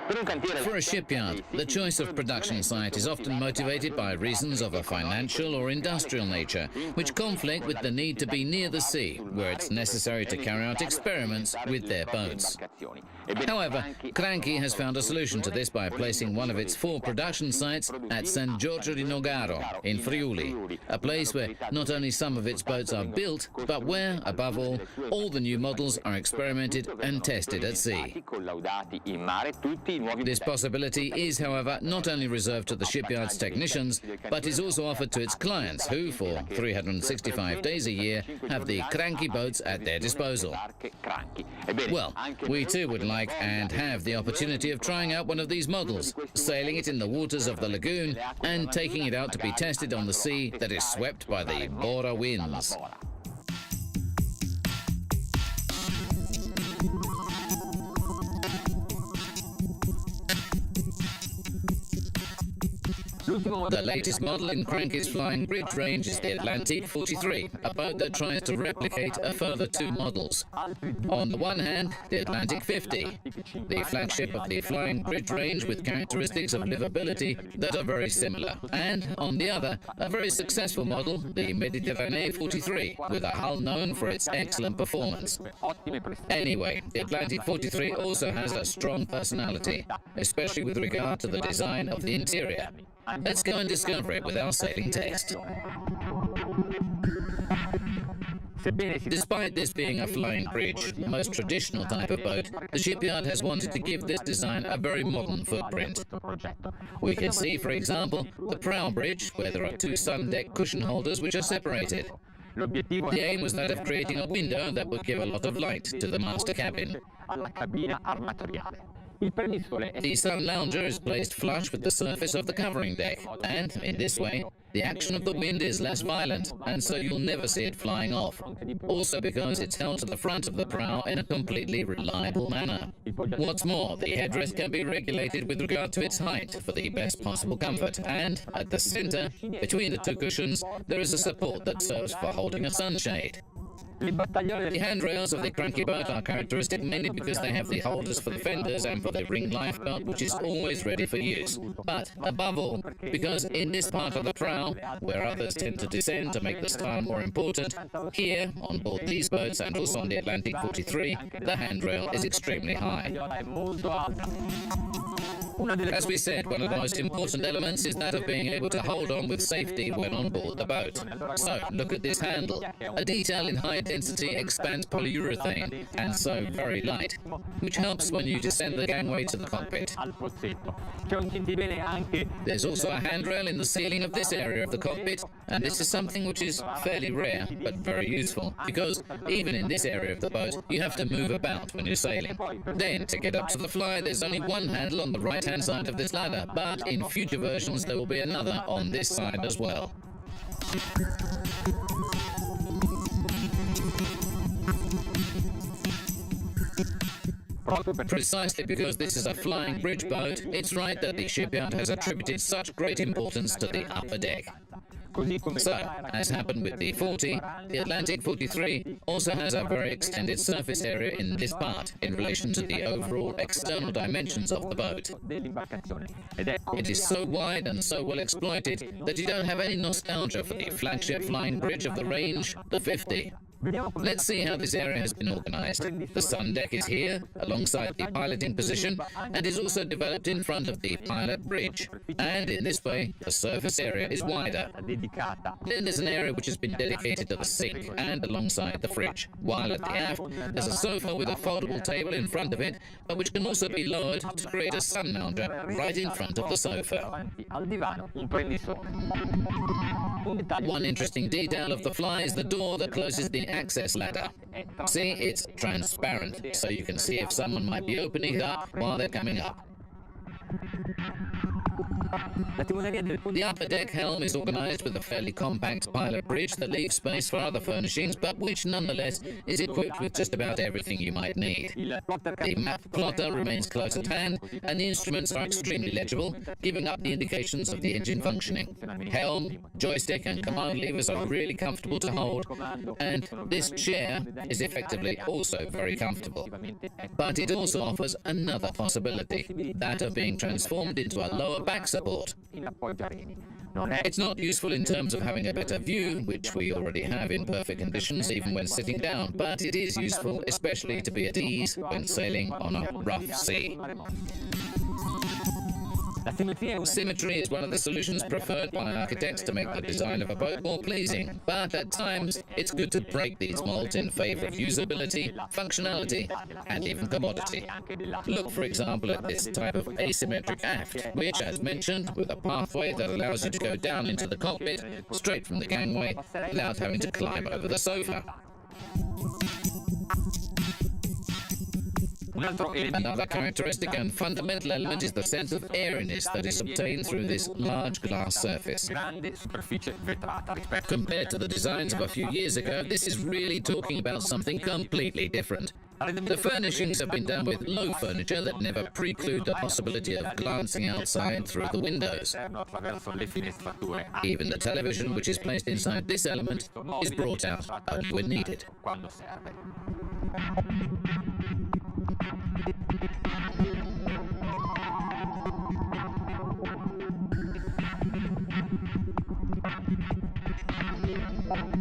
For a shipyard, the choice of production site is often motivated by reasons of a financial or industrial nature, which conflict with the need to be near the sea, where it's necessary to carry out experiments with their boats. However, Cranchi has found a solution to this by placing one of its 4 production sites at San Giorgio di Nogaro in Friuli, a place where not only some of its boats are built, but where, above all the new models are experimented and tested at sea. This possibility is, however, not only reserved to the shipyard's technicians, but is also offered to its clients who, for 365 days a year, have the Cranchi boats at their disposal. Well, we too would like and have the opportunity of trying out one of these models, sailing it in the waters of the lagoon and taking it out to be tested on the sea that is swept by the Bora winds. The latest model in Cranchi's flying bridge range is the A43, a boat that tries to replicate a further 2 models. On the one hand, the A50, the flagship of the flying bridge range with characteristics of livability that are very similar, and on the other, a very successful model, the A43, with a hull known for its excellent performance. Anyway, the A43 also has a strong personality, especially with regard to the design of the interior. Let's go and discover it with our sailing test. Despite this being a flying bridge, the most traditional type of boat, the shipyard has wanted to give this design a very modern footprint. We can see, for example, the prow bridge, where there are 2 sun deck cushion holders which are separated. The aim was that of creating a window that would give a lot of light to the master cabin. The sun lounger is placed flush with the surface of the covering deck, and in this way, the action of the wind is less violent, and so you'll never see it flying off. Also because it's held to the front of the prow in a completely reliable manner. What's more, the headrest can be regulated with regard to its height for the best possible comfort, and at the center, between the 2 cushions, there is a support that serves for holding a sunshade. The handrails of the Cranchi boat are characteristic mainly because they have the holders for the fenders and for the ring lifebelt, which is always ready for use. But above all, because in this part of the prow, where others tend to descend to make the style more important, here, on board these boats and also on the A43, the handrail is extremely high. As we said, one of the most important elements is that of being able to hold on with safety when on board the boat. So, look at this handle. A detail in high density expands polyurethane, and so very light, which helps when you descend the gangway to the cockpit. There's also a handrail in the ceiling of this area of the cockpit, and this is something which is fairly rare, but very useful, because even in this area of the boat, you have to move about when you're sailing. Then, to get up to the fly, there's only one handle on the right-hand side of this ladder, but in future versions there will be another on this side as well. Precisely because this is a flying bridge boat, it's right that the shipyard has attributed such great importance to the upper deck. So, as happened with the 40, the A43 also has a very extended surface area in this part in relation to the overall external dimensions of the boat. It is so wide and so well exploited that you don't have any nostalgia for the flagship flying bridge of the range, the 50. Let's see how this area has been organized. The sun deck is here, alongside the piloting position, and is also developed in front of the pilot bridge. And in this way, the surface area is wider. Then there's an area which has been dedicated to the sink and alongside the fridge, while at the aft, there's a sofa with a foldable table in front of it, but which can also be lowered to create a sun lounger right in front of the sofa. One interesting detail of the fly is the door that closes the access ladder. See, it's transparent, so you can see if someone might be opening it up while they're coming up. The upper deck helm is organized with a fairly compact pilot bridge that leaves space for other furnishings, but which nonetheless is equipped with just about everything you might need. The map plotter remains close at hand, and the instruments are extremely legible, giving up the indications of the engine functioning. Helm, joystick and command levers are really comfortable to hold, and this chair is effectively also very comfortable. But it also offers another possibility, that of being transformed into a lower back support. It's not useful in terms of having a better view, which we already have in perfect conditions even when sitting down, but it is useful especially to be at ease when sailing on a rough sea. Symmetry is one of the solutions preferred by architects to make the design of a boat more pleasing, but at times it's good to break these molds in favor of usability, functionality, and even commodity. Look, for example, at this type of asymmetric aft, which, as mentioned, with a pathway that allows you to go down into the cockpit straight from the gangway without having to climb over the sofa. Another characteristic and fundamental element is the sense of airiness that is obtained through this large glass surface. Compared to the designs of a few years ago, this is really talking about something completely different. The furnishings have been done with low furniture that never preclude the possibility of glancing outside through the windows. Even the television, which is placed inside this element, is brought out only when needed.